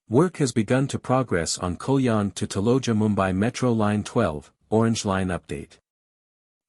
Work has begun to progress on Kalyan-Taloja Mumbai Metro Line 12, Orange Line update.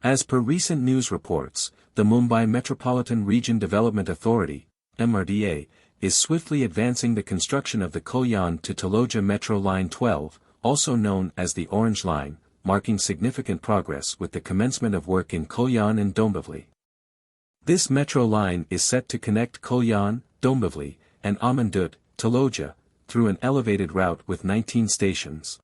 As per recent news reports, the Mumbai Metropolitan Region Development Authority, MRDA, is swiftly advancing the construction of the Kalyan-Taloja Metro Line 12, also known as the Orange Line, marking significant progress with the commencement of work in Kalyan and Dombivli. This metro line is set to connect Kalyan, Dombivli, and Amandut, Taloja, through an elevated route with 19 stations.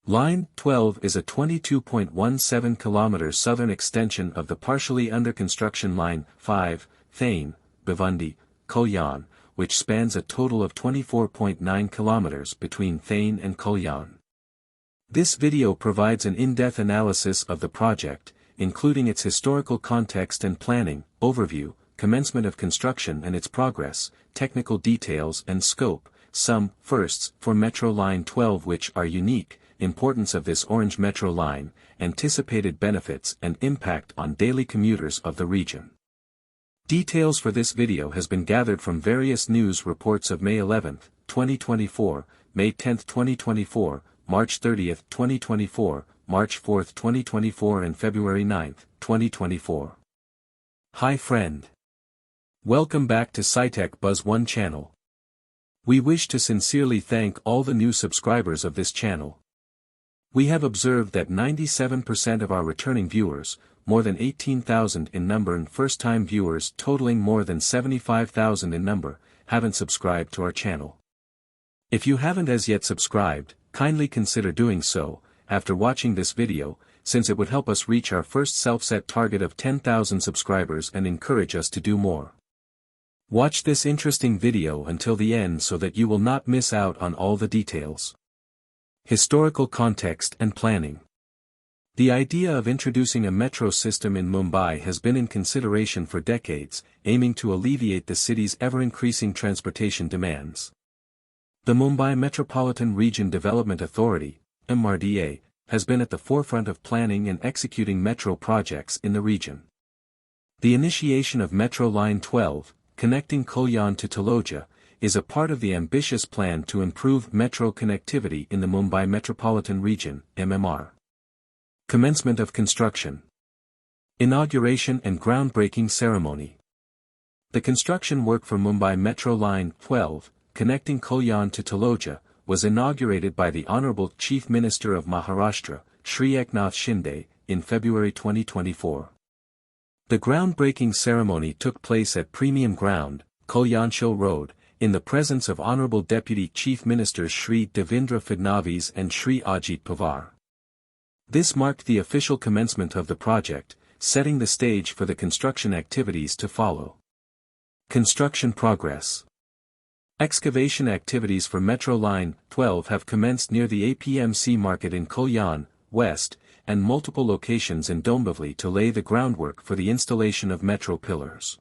Line 12 is a 22.17 km southern extension of the partially under construction Line 5, Thane, Bhiwandi, Kalyan, which spans a total of 24.9 km between Thane and Kalyan. This video provides an in-depth analysis of the project, including its historical context and planning, overview, commencement of construction and its progress, technical details and scope, some firsts for Metro Line 12 which are unique, importance of this Orange Metro Line, anticipated benefits and impact on daily commuters of the region. Details for this video has been gathered from various news reports of May 11, 2024, May 10, 2024, March 30, 2024, March 4, 2024 and February 9, 2024. Hi friend. Welcome back to SciTech Buzz 1 channel. We wish to sincerely thank all the new subscribers of this channel. We have observed that 97% of our returning viewers, more than 18,000 in number and first-time viewers totaling more than 75,000 in number, haven't subscribed to our channel. If you haven't as yet subscribed, kindly consider doing so, after watching this video, since it would help us reach our first self-set target of 10,000 subscribers and encourage us to do more. Watch this interesting video until the end so that you will not miss out on all the details. Historical context and planning. The idea of introducing a metro system in Mumbai has been in consideration for decades, aiming to alleviate the city's ever-increasing transportation demands. The Mumbai Metropolitan Region Development Authority, MRDA, has been at the forefront of planning and executing metro projects in the region. The initiation of Metro Line 12, connecting Kalyan to Taloja, is a part of the ambitious plan to improve metro connectivity in the Mumbai Metropolitan Region, MMR. Commencement of construction. Inauguration and groundbreaking ceremony. The construction work for Mumbai Metro Line 12, connecting Kalyan to Taloja, was inaugurated by the Honorable Chief Minister of Maharashtra, Shri Eknath Shinde, in February 2024. The groundbreaking ceremony took place at Premium Ground, Kalyanshil Road, in the presence of Honorable Deputy Chief Ministers Shri Devendra Fadnavis and Shri Ajit Pawar. This marked the official commencement of the project, setting the stage for the construction activities to follow. Construction progress. Excavation activities for Metro Line 12 have commenced near the APMC market in Kalyan, West, and multiple locations in Dombivli to lay the groundwork for the installation of metro pillars.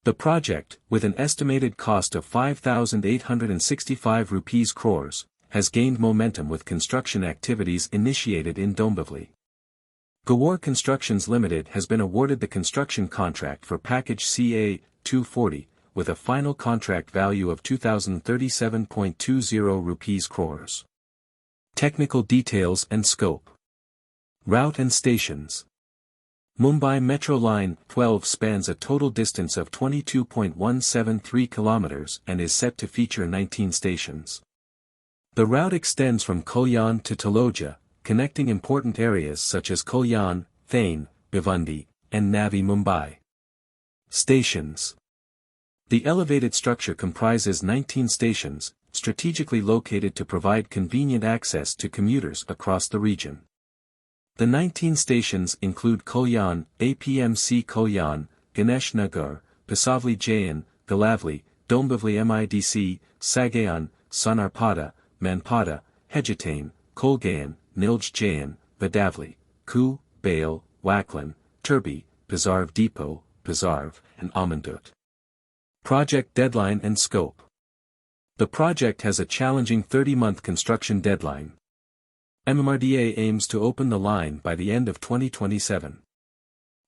The project, with an estimated cost of 5,865 rupees crores, has gained momentum with construction activities initiated in Dombivli. Gawar Constructions Limited has been awarded the construction contract for package CA 240, with a final contract value of 2,037.20 rupees crores. Technical details and scope. Route and stations. Mumbai Metro Line 12 spans a total distance of 22.173 km and is set to feature 19 stations. The route extends from Kalyan to Taloja, connecting important areas such as Kalyan, Thane, Bhiwandi, and Navi Mumbai. Stations. The elevated structure comprises 19 stations, strategically located to provide convenient access to commuters across the region. The 19 stations include Kalyan, APMC Kalyan, Ganesh Nagar, Pisavli Jayan, Galavli, Dombivli MIDC, Sagayan, Sonarpada, Manpada, Hejatane, Kolgayan, Nilj Jayan, Vadavli, Ku, Bale, Waklan, Turbi, Pizarv Depot, Pizarv, and Amandut. Project deadline and scope. The project has a challenging 30-month construction deadline. MMRDA aims to open the line by the end of 2027.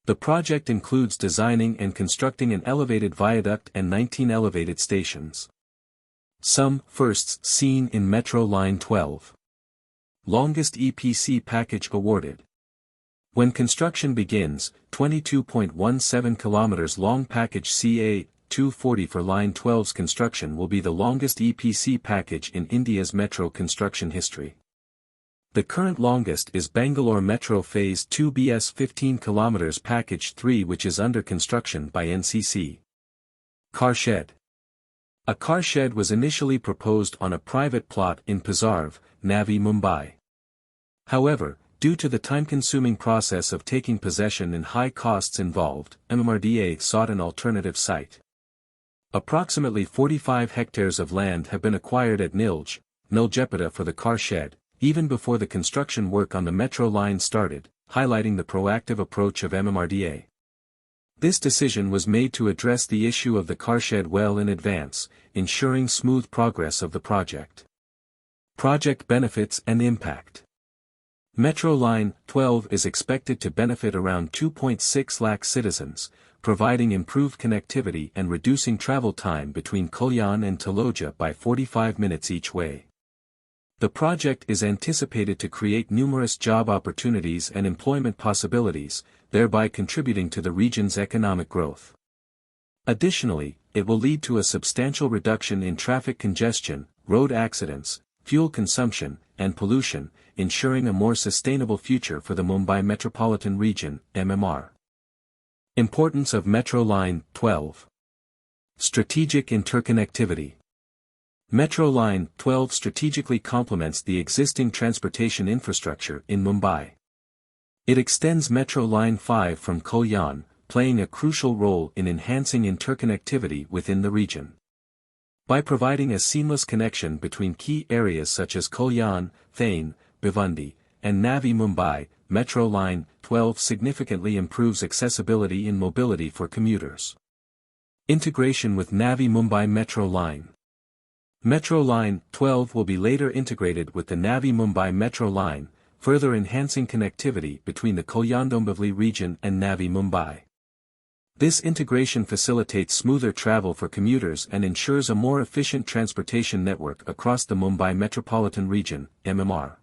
The project includes designing and constructing an elevated viaduct and 19 elevated stations. Some firsts seen in Metro Line 12. Longest EPC package awarded. When construction begins, 22.17 kilometers long package CA-240 for Line 12's construction will be the longest EPC package in India's metro construction history. The current longest is Bangalore Metro Phase 2 BS 15 km Package 3, which is under construction by NCC. Car shed. A car shed was initially proposed on a private plot in Pisarv, Navi Mumbai. However, due to the time-consuming process of taking possession and high costs involved, MMRDA sought an alternative site. Approximately 45 hectares of land have been acquired at Niljapada for the car shed, even before the construction work on the metro line started, highlighting the proactive approach of MMRDA. This decision was made to address the issue of the car shed well in advance, ensuring smooth progress of the project. Project benefits and impact. Metro Line 12 is expected to benefit around 2.6 lakh citizens, providing improved connectivity and reducing travel time between Kalyan and Taloja by 45 minutes each way. The project is anticipated to create numerous job opportunities and employment possibilities, thereby contributing to the region's economic growth. Additionally, it will lead to a substantial reduction in traffic congestion, road accidents, fuel consumption, and pollution, ensuring a more sustainable future for the Mumbai Metropolitan Region, MMR. Importance of Metro Line 12. Strategic interconnectivity. Metro Line 12 strategically complements the existing transportation infrastructure in Mumbai. It extends Metro Line 5 from Kalyan, playing a crucial role in enhancing interconnectivity within the region. By providing a seamless connection between key areas such as Kalyan, Thane, Bhiwandi, and Navi Mumbai, Metro Line 12 significantly improves accessibility and mobility for commuters. Integration with Navi Mumbai Metro Line. Metro Line 12 will be later integrated with the Navi Mumbai Metro Line, further enhancing connectivity between the Kalyan-Dombivli region and Navi Mumbai. This integration facilitates smoother travel for commuters and ensures a more efficient transportation network across the Mumbai Metropolitan Region, MMR.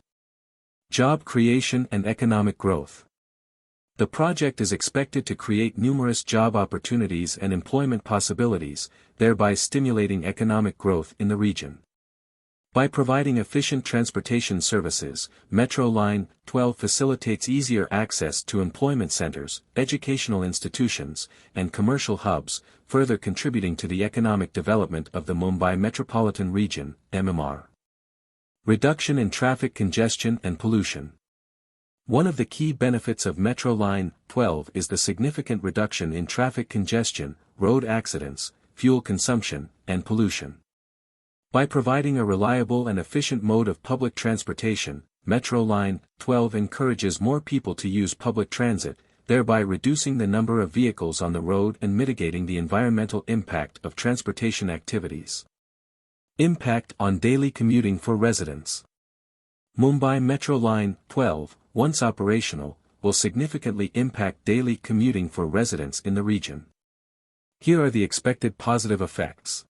Job creation and economic growth. The project is expected to create numerous job opportunities and employment possibilities, thereby stimulating economic growth in the region. By providing efficient transportation services, Metro Line 12 facilitates easier access to employment centers, educational institutions, and commercial hubs, further contributing to the economic development of the Mumbai Metropolitan Region, MMR. Reduction in traffic congestion and pollution. One of the key benefits of Metro Line 12 is the significant reduction in traffic congestion, road accidents, fuel consumption, and pollution. By providing a reliable and efficient mode of public transportation, Metro Line 12 encourages more people to use public transit, thereby reducing the number of vehicles on the road and mitigating the environmental impact of transportation activities. Impact on daily commuting for residents. Mumbai Metro Line 12, once operational, will significantly impact daily commuting for residents in the region. Here are the expected positive effects.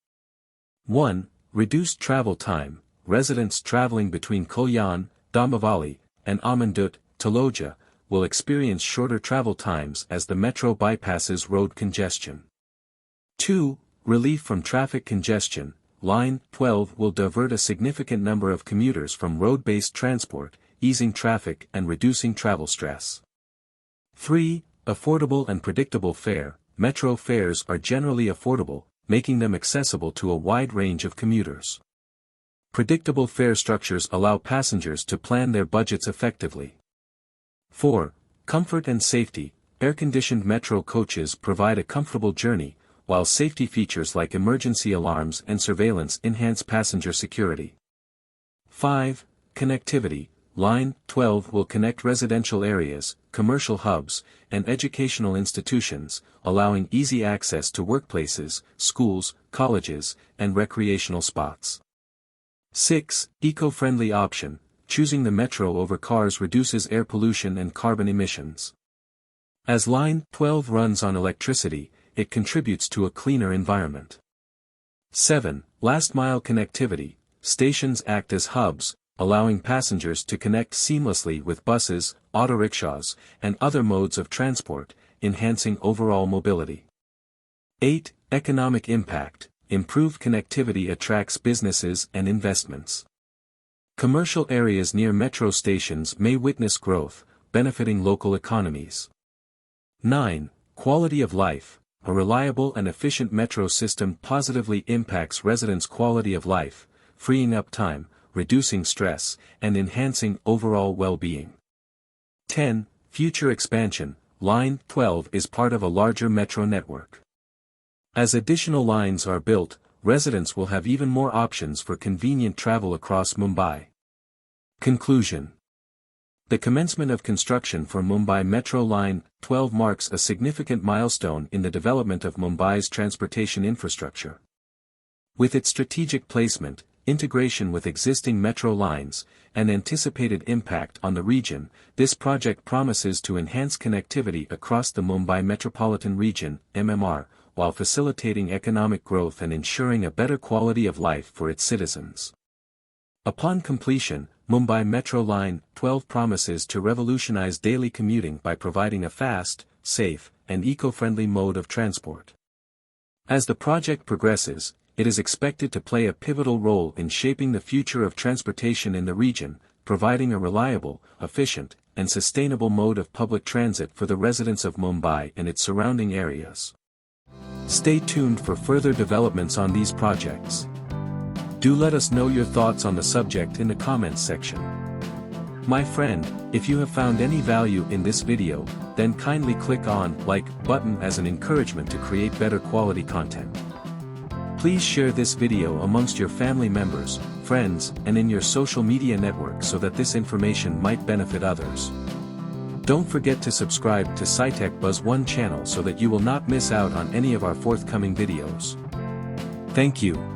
1. Reduced travel time. Residents traveling between Kalyan, Dombivli, and Amandut, Taloja, will experience shorter travel times as the metro bypasses road congestion. 2. Relief from traffic congestion. Line 12 will divert a significant number of commuters from road-based transport, easing traffic and reducing travel stress. 3. Affordable and predictable fare. Metro fares are generally affordable, making them accessible to a wide range of commuters. Predictable fare structures allow passengers to plan their budgets effectively. 4. Comfort and safety. Air-conditioned metro coaches provide a comfortable journey, while safety features like emergency alarms and surveillance enhance passenger security. 5. Connectivity. Line 12 will connect residential areas, commercial hubs, and educational institutions, allowing easy access to workplaces, schools, colleges, and recreational spots. 6. Eco-friendly option. Choosing the metro over cars reduces air pollution and carbon emissions. As Line 12 runs on electricity, it contributes to a cleaner environment. 7. Last-mile connectivity. Stations act as hubs, allowing passengers to connect seamlessly with buses, auto-rickshaws, and other modes of transport, enhancing overall mobility. 8. Economic impact. Improved connectivity attracts businesses and investments. Commercial areas near metro stations may witness growth, benefiting local economies. 9. Quality of life. A reliable and efficient metro system positively impacts residents' quality of life, freeing up time, reducing stress, and enhancing overall well-being. 10. Future expansion. Line 12 is part of a larger metro network. As additional lines are built, residents will have even more options for convenient travel across Mumbai. Conclusion. The commencement of construction for Mumbai Metro Line 12 marks a significant milestone in the development of Mumbai's transportation infrastructure. With its strategic placement, integration with existing metro lines, and anticipated impact on the region, this project promises to enhance connectivity across the Mumbai Metropolitan Region, MMR, while facilitating economic growth and ensuring a better quality of life for its citizens. Upon completion, Mumbai Metro Line 12 promises to revolutionize daily commuting by providing a fast, safe, and eco-friendly mode of transport. As the project progresses, it is expected to play a pivotal role in shaping the future of transportation in the region, providing a reliable, efficient, and sustainable mode of public transit for the residents of Mumbai and its surrounding areas. Stay tuned for further developments on these projects. Do let us know your thoughts on the subject in the comments section. My friend, if you have found any value in this video, then kindly click on like button as an encouragement to create better quality content. Please share this video amongst your family members, friends, and in your social media network so that this information might benefit others. Don't forget to subscribe to SciTech Buzz 1 channel so that you will not miss out on any of our forthcoming videos. Thank you.